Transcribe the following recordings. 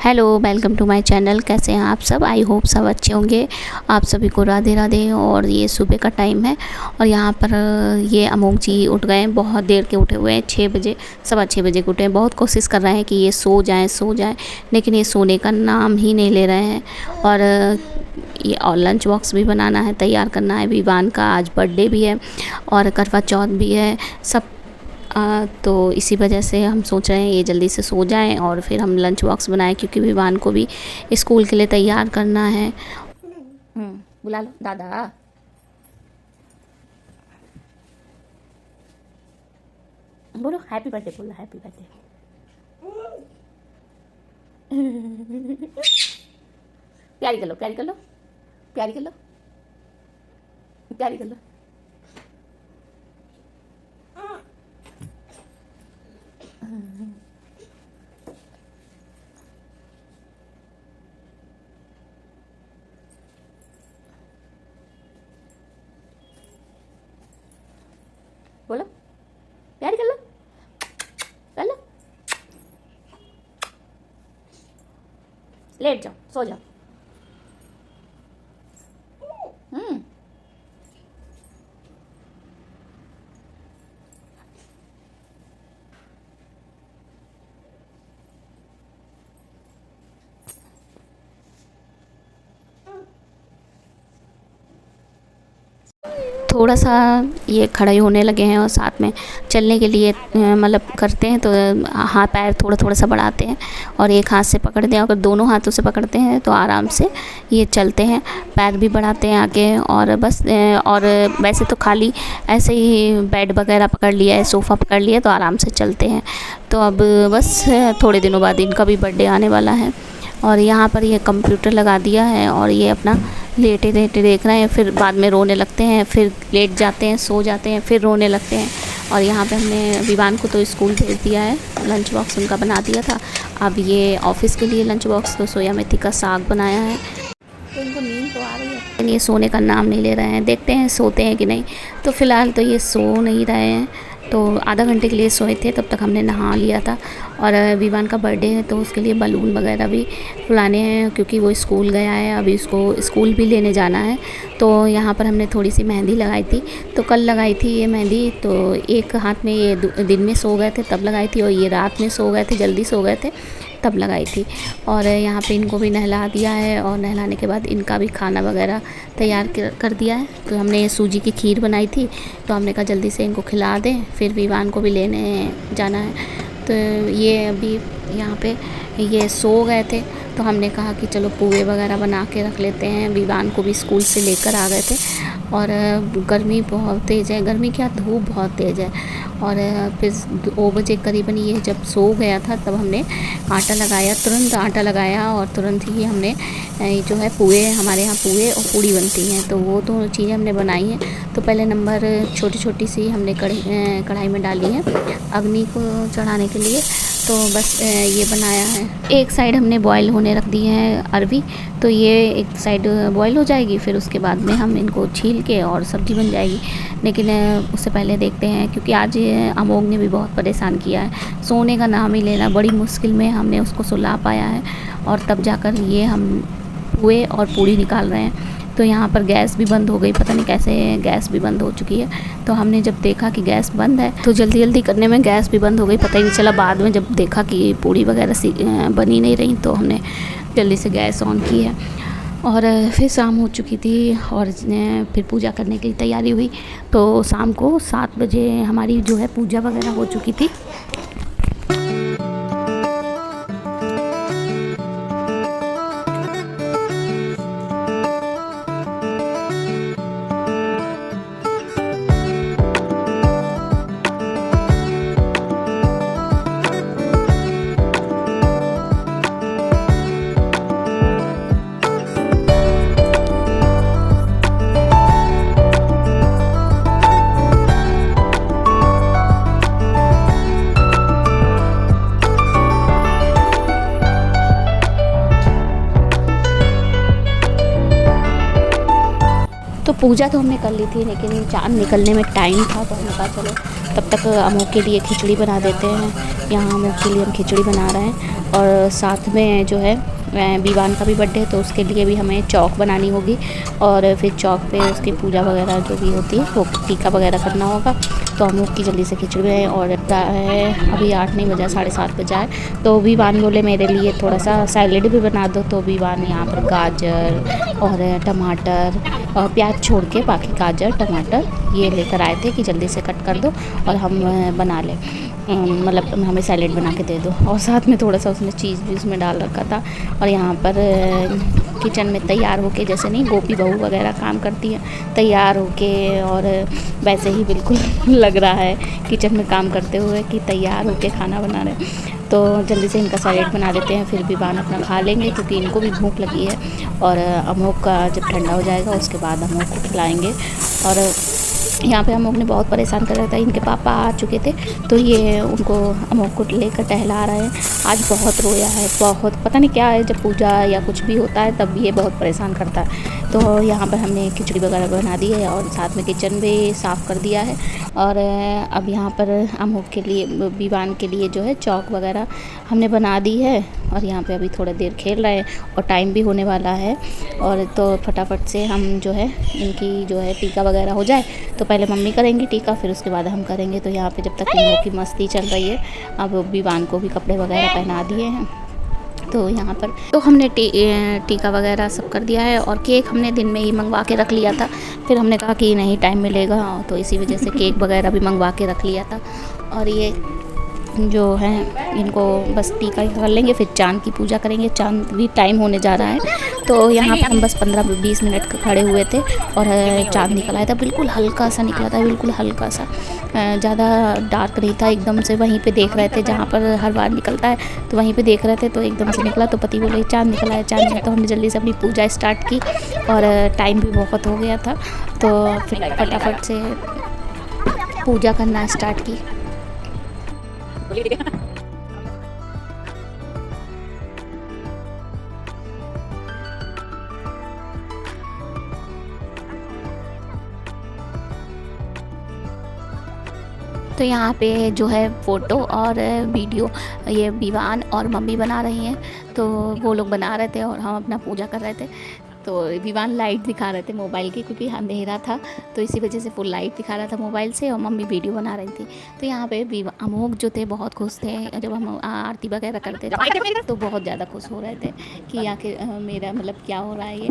Hello, welcome to my channel. कैसे हैं आप सब? आई होप सब अच्छे होंगे। आप सभी को राधे राधे। और ये सुबह का टाइम है और यहाँ पर ये अमोक जी उठ गए हैं, बहुत देर के उठे हुए हैं। 6 बजे, 6:15 के उठे हैं। बहुत कोशिश कर रहे हैं कि ये सो जाएं, लेकिन ये सोने का नाम ही नहीं ले रहे हैं। और लंच बॉक्स भी बनाना है, तैयार करना है। विवान का आज बर्थडे भी है और करवा चौथ भी है सब। तो इसी वजह से हम सोच रहे हैं ये जल्दी से सो जाएं और फिर हम लंच बॉक्स बनाएं, क्योंकि विवान को भी स्कूल के लिए तैयार करना है। बुला लो दादा। बोलो हैप्पी बर्थडे, बोलो हैप्पी बर्थडे। प्यारी कर लो, प्यारी कर लो, प्यारी कर लो, प्यारी कर लो। बोलो प्यारी कर लो, कर लो। लेट जाओ, सो जाओ। थोड़ा सा ये खड़े होने लगे हैं और साथ में चलने के लिए मतलब करते हैं, तो हाथ पैर थोड़ा थोड़ा सा बढ़ाते हैं और एक हाथ से पकड़ते हैं। अगर दोनों हाथों से पकड़ते हैं तो आराम से ये चलते हैं, पैर भी बढ़ाते हैं आगे। और बस और वैसे तो खाली ऐसे ही बेड वगैरह पकड़ लिया है, सोफ़ा पकड़ लिया तो आराम से चलते हैं। तो अब बस थोड़े दिनों बाद इनका भी बर्थडे आने वाला है। और यहाँ पर ये कंप्यूटर लगा दिया है और ये अपना लेटे लेटे देख रहे हैं। फिर बाद में रोने लगते हैं, फिर लेट जाते हैं, सो जाते हैं, फिर रोने लगते हैं। और यहाँ पे हमने विवान को तो स्कूल भेज दिया है, लंच बॉक्स उनका बना दिया था। अब ये ऑफिस के लिए लंच बॉक्स तो सोया मेथी का साग बनाया है। तो इनको नींद तो आ रही है, लेकिन ये सोने का नाम नहीं ले रहे हैं। देखते हैं सोते हैं कि नहीं। तो फ़िलहाल तो ये सो नहीं रहे हैं। तो आधा घंटे के लिए सोए थे, तब तक हमने नहा लिया था। और विवान का बर्थडे है तो उसके लिए बलून वगैरह भी फुलाने हैं, क्योंकि वो स्कूल गया है, अभी उसको स्कूल भी लेने जाना है। तो यहाँ पर हमने थोड़ी सी मेहंदी लगाई थी। तो कल लगाई थी ये मेहंदी, तो एक हाथ में ये दिन में सो गए थे तब लगाई थी, और ये रात में सो गए थे, जल्दी सो गए थे तब लगाई थी। और यहाँ पे इनको भी नहला दिया है और नहलाने के बाद इनका भी खाना वगैरह तैयार कर दिया है। तो हमने सूजी की खीर बनाई थी, तो हमने कहा जल्दी से इनको खिला दें, फिर विवान को भी लेने जाना है। तो ये अभी यहाँ पे ये सो गए थे, तो हमने कहा कि चलो पोहे वगैरह बना के रख लेते हैं। विवान को भी स्कूल से लेकर आ गए थे। और गर्मी बहुत तेज़ है, गर्मी क्या धूप बहुत तेज़ है। और फिर 2 बजे करीबन ये जब सो गया था तब हमने आटा लगाया, तुरंत आटा लगाया और तुरंत ही हमने जो है पोहे, हमारे यहाँ पोहे और पूड़ी बनती हैं, तो वो दोनों चीज़ें हमने बनाई हैं। तो पहले नंबर छोटी छोटी सी हमने कढ़ाई में डाली है अग्नि को चढ़ाने के लिए। तो बस ये बनाया है। एक साइड हमने बॉईल होने रख दी है अरवी, तो ये एक साइड बॉईल हो जाएगी, फिर उसके बाद में हम इनको छील के और सब्ज़ी बन जाएगी। लेकिन उससे पहले देखते हैं, क्योंकि आज अमोग ने भी बहुत परेशान किया है। सोने का नाम ही लेना, बड़ी मुश्किल में हमने उसको सुला पाया है और तब जाकर ये हम पोहे और पूड़ी निकाल रहे हैं। तो यहाँ पर गैस भी बंद हो गई, पता नहीं कैसे गैस भी बंद हो चुकी है। तो हमने जब देखा कि गैस बंद है तो जल्दी जल्दी करने में गैस भी बंद हो गई, पता ही नहीं चला। बाद में जब देखा कि पूड़ी वगैरह बनी नहीं रही, तो हमने जल्दी से गैस ऑन की है। और फिर शाम हो चुकी थी और फिर पूजा करने की तैयारी हुई। तो शाम को 7 बजे हमारी जो है पूजा वगैरह हो चुकी थी। तो पूजा तो हमने कर ली थी, लेकिन चाँद निकलने में टाइम था, तो हमने कहा चलो तब तक अमोक के लिए खिचड़ी बना देते हैं। यहाँ अमोक के लिए हम खिचड़ी बना रहे हैं। और साथ में जो है विवान का भी बर्थडे है, तो उसके लिए भी हमें चौक बनानी होगी और फिर चौक पे उसकी पूजा वगैरह जो भी होती है वो टीका वगैरह करना होगा। तो हम लोग की जल्दी से खिचड़ी है और अभी 8 नहीं बजा, 7:30 बजा है। तो विवान बोले मेरे लिए थोड़ा सा सैलेड भी बना दो। तो विवान यहाँ पर गाजर और टमाटर और प्याज छोड़ के बाकी गाजर टमाटर ये लेकर आए थे कि जल्दी से कट कर दो और हम बना लें, मतलब हमें सैलेड बना के दे दो। और साथ में थोड़ा सा उसने चीज़ भी उसमें डाल रखा था। और यहाँ पर किचन में तैयार होके, जैसे नहीं गोपी बहू वगैरह काम करती है, तैयार होके और वैसे ही बिल्कुल लग रहा है किचन में काम करते हुए कि तैयार होके खाना बना रहे। तो जल्दी से इनका सैलेड बना देते हैं, फिर विवान अपना खा लेंगे क्योंकि इनको भी भूख लगी है। और अमोक का जब ठंडा हो जाएगा उसके बाद अमोक को खिलाएँगे। और यहाँ पे हम लोग ने बहुत परेशान कर रहा था, इनके पापा आ चुके थे तो ये उनको अमोक को लेकर टहला रहे हैं। आज बहुत रोया है, बहुत पता नहीं क्या है, जब पूजा या कुछ भी होता है तब ये बहुत परेशान करता है। तो यहाँ पर हमने खिचड़ी वगैरह बना दी है और साथ में किचन भी साफ़ कर दिया है। और अब यहाँ पर अमोक के लिए, विवान के लिए जो है चौक वगैरह हमने बना दी है। और यहाँ पे अभी थोड़ा देर खेल रहे हैं और टाइम भी होने वाला है। और तो फटाफट से हम जो है इनकी जो है टीका वगैरह हो जाए, तो पहले मम्मी करेंगी टीका, फिर उसके बाद हम करेंगे। तो यहाँ पे जब तक इन लोगों की मस्ती चल रही है, अब विवान को भी कपड़े वगैरह पहना दिए हैं। तो यहाँ पर तो हमने टीका वगैरह सब कर दिया है और केक हमने दिन में ही मंगवा के रख लिया था। फिर हमने कहा कि नहीं टाइम मिलेगा, तो इसी वजह से केक वगैरह भी मंगवा के रख लिया था। और ये जो है इनको बस टीका कर लेंगे, फिर चाँद की पूजा करेंगे। चाँद भी टाइम होने जा रहा है। तो यहाँ पर हम बस 15-20 मिनट खड़े हुए थे और चाँद निकल आया था, बिल्कुल हल्का सा निकला था, बिल्कुल हल्का सा, ज़्यादा डार्क नहीं था। एकदम से वहीं पे देख रहे थे जहाँ पर हर बार निकलता है, तो वहीं पे देख रहे थे, तो एकदम से निकला। तो पति बोले चाँद निकला है, चाँद निकला। तो हमने जल्दी से अपनी पूजा स्टार्ट की और टाइम भी बहुत हो गया था, तो फिर फटाफट से पूजा करना स्टार्ट की। तो यहाँ पे जो है फ़ोटो और वीडियो ये विवान और मम्मी बना रही हैं। तो वो लोग बना रहे थे और हम अपना पूजा कर रहे थे। तो विवान लाइट दिखा रहे थे मोबाइल की, क्योंकि अंधेरा था तो इसी वजह से फुल लाइट दिखा रहा था मोबाइल से, और मम्मी वीडियो बना रही थी। तो यहाँ पे अमोक जो थे बहुत खुश थे। जब हम आरती वगैरह करते थे तो बहुत ज़्यादा खुश हो रहे थे कि आखिर मेरा मतलब क्या हो रहा है ये।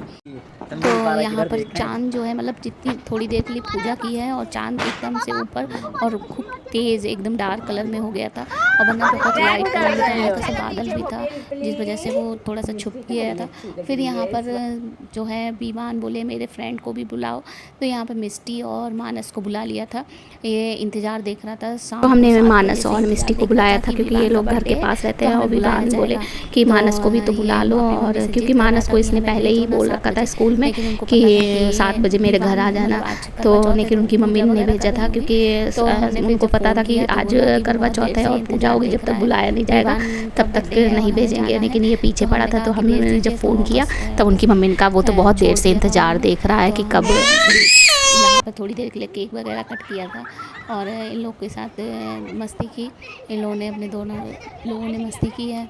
तो यहाँ पर चाँद जो है, मतलब जितनी थोड़ी देर के लिए पूजा की है और चाँद एकदम से ऊपर और खूब तेज़ एकदम डार्क कलर में हो गया था, और वरना बहुत लाइट कलर में था, हल्का सा बादल भी था जिस वजह से वो थोड़ा सा छुप गया था। फिर यहाँ पर जो है विवान बोले मेरे फ्रेंड को भी बुलाओ, तो यहाँ पर मिष्टी और मानस को बुला लिया था। ये इंतज़ार देख रहा था शाम, तो हमने मानस और मिष्टी को बुलाया था क्योंकि ये लोग घर के पास रहते हैं। और विवान बोले कि मानस को भी तो बुला लो, और क्योंकि मानस को इसने पहले ही बोल रखा था स्कूल में कि 7 बजे मेरे घर आ जाना। तो लेकिन उनकी मम्मी ने भेजा था क्योंकि उनको पता था कि आज करवा चौथ है और पूजा होगी, जब तक बुलाया नहीं जाएगा तब तक नहीं भेजेंगे। लेकिन ये पीछे पड़ा था, तो हमने जब फ़ोन किया तब उनकी मम्मी ने कहा वो तो बहुत देर से इंतज़ार देख रहा है कि कब। यहाँ पर थोड़ी देर के लिए केक वगैरह कट किया था और इन लोग के साथ मस्ती की। इन लोगों ने अपने दोनों लोगों ने मस्ती की है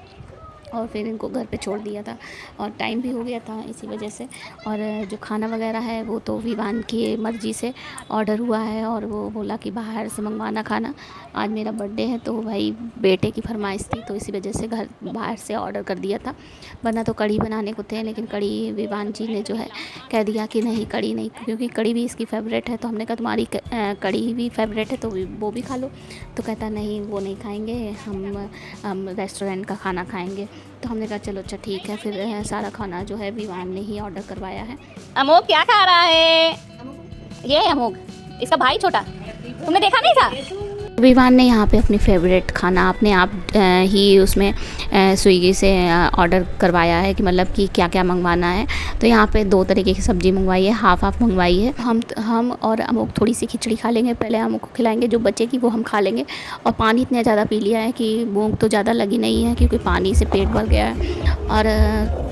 और फिर इनको घर पे छोड़ दिया था, और टाइम भी हो गया था इसी वजह से। और जो खाना वगैरह है वो तो विवान की मर्ज़ी से ऑर्डर हुआ है, और वो बोला कि बाहर से मंगवाना खाना, आज मेरा बर्थडे है तो भाई बेटे की फरमाइश थी, तो इसी वजह से घर बाहर से ऑर्डर कर दिया था। वरना तो कढ़ी बनाने को थे, लेकिन कढ़ी विवान जी ने जो है कह दिया कि नहीं कढ़ी नहीं, क्योंकि कढ़ी भी इसकी फेवरेट है। तो हमने कहा तुम्हारी कढ़ी भी फेवरेट है तो वो भी खा लो। तो कहता नहीं वो नहीं खाएंगे, हम रेस्टोरेंट का खाना खाएंगे। तो हमने कहा चलो अच्छा ठीक है। फिर सारा खाना जो है विवान ने ही ऑर्डर करवाया है। अमोक क्या खा रहा है? ये अमोक, इसका भाई छोटा, तुमने देखा नहीं था? विवान ने यहाँ पे अपनी फेवरेट खाना अपने आप ही उसमें स्विगी से ऑर्डर करवाया है कि मतलब कि क्या क्या मंगवाना है। तो यहाँ पे 2 तरीके की सब्ज़ी मंगवाई है, हाफ मंगवाई है। हम और अमोक थोड़ी सी खिचड़ी खा लेंगे, पहले अमोक को खिलाएंगे, जो बचेगी वो हम खा लेंगे। और पानी इतना ज़्यादा पी लिया है कि भूख तो ज़्यादा लगी नहीं है, क्योंकि पानी से पेट भर गया है। और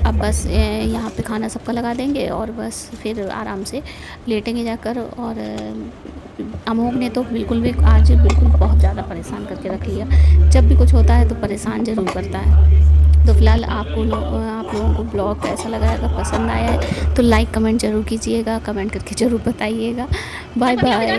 अब बस यहाँ पे खाना सबका लगा देंगे और बस फिर आराम से लेटेंगे जाकर। और अमोक ने तो बिल्कुल भी आज बिल्कुल बहुत ज़्यादा परेशान करके रख लिया। जब भी कुछ होता है तो परेशान ज़रूर करता है। तो फिलहाल आप लोगों को ब्लॉग कैसा लगा है, अगर पसंद आया है तो लाइक कमेंट ज़रूर कीजिएगा, कमेंट करके ज़रूर बताइएगा। Bye bye.